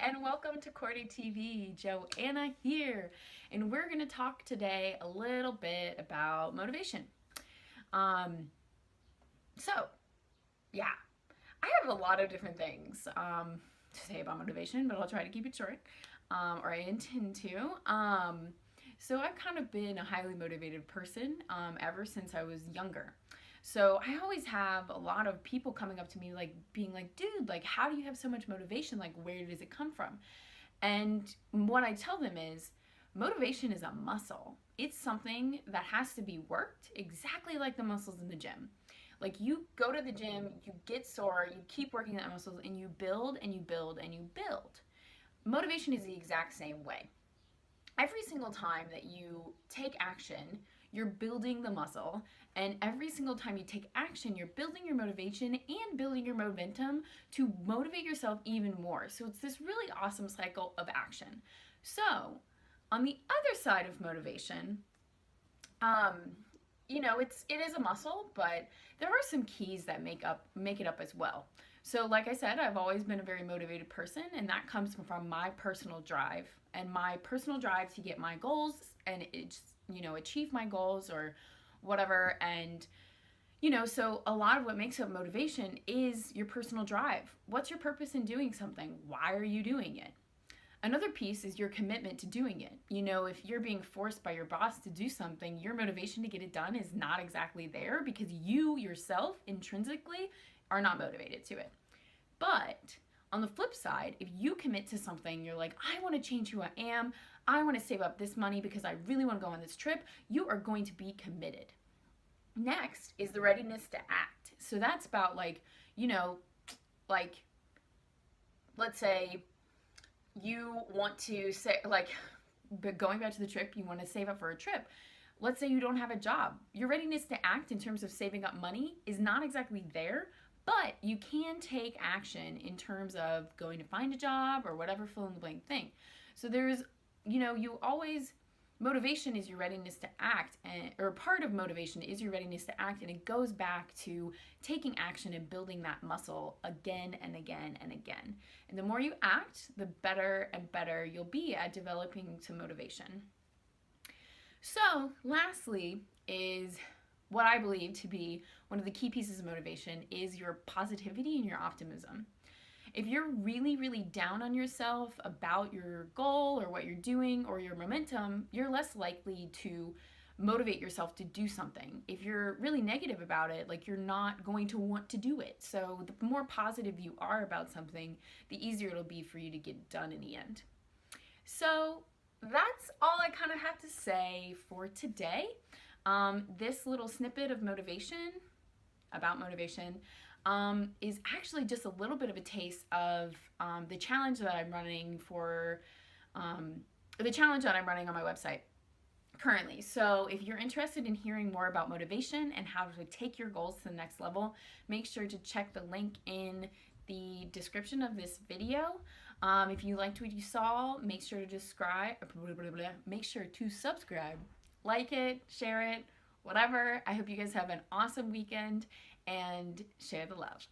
and welcome to CordeTV. Joanna here, and we're going to talk today a little bit about motivation. Um, so, yeah, I have a lot of different things to say about motivation, but I'll try to keep it short, or I intend to. So I've kind of been a highly motivated person ever since I was younger. So I always have a lot of people coming up to me like being like, dude, like how do you have so much motivation? Like where does it come from? And what I tell them is motivation is a muscle. It's something that has to be worked exactly like the muscles in the gym. Like you go to the gym, you get sore, you keep working that muscles and you build and you build and you build. Motivation is the exact same way. Every single time that you take action, you're building the muscle, and every single time you take action, you're building your motivation and building your momentum to motivate yourself even more. So it's this really awesome cycle of action. So on the other side of motivation, it is a muscle, but there are some keys that make it up as well. So like I said, I've always been a very motivated person, and that comes from my personal drive and my personal drive to get my goals and achieve my goals or whatever. And so a lot of what makes up motivation is your personal drive. What's your purpose in doing something? Why are you doing it? Another piece is your commitment to doing it. If you're being forced by your boss to do something, your motivation to get it done is not exactly there because you yourself intrinsically are not motivated to it. But on the flip side, if you commit to something, you're like, I want to change who I am, I want to save up this money because I really want to go on this trip, you are going to be committed. Next is the readiness to act. So that's about let's say you want to say, but going back to the trip, you want to save up for a trip. Let's say you don't have a job. Your readiness to act in terms of saving up money is not exactly there, but you can take action in terms of going to find a job or whatever fill in the blank thing. So there's, motivation is your readiness to act, or part of motivation is your readiness to act, and it goes back to taking action and building that muscle again and again and again. And the more you act, the better and better you'll be at developing some motivation. So lastly is what I believe to be one of the key pieces of motivation is your positivity and your optimism. If you're really, really down on yourself about your goal or what you're doing or your momentum, you're less likely to motivate yourself to do something. If you're really negative about it, you're not going to want to do it. So the more positive you are about something, the easier it'll be for you to get it done in the end. So that's all I kind of have to say for today. This little snippet of motivation, about motivation, is actually just a little bit of a taste of the challenge that I'm running on my website currently. So if you're interested in hearing more about motivation and how to take your goals to the next level, make sure to check the link in the description of this video. If you liked what you saw, make sure to subscribe, like it, share it, whatever. I hope you guys have an awesome weekend and share the love.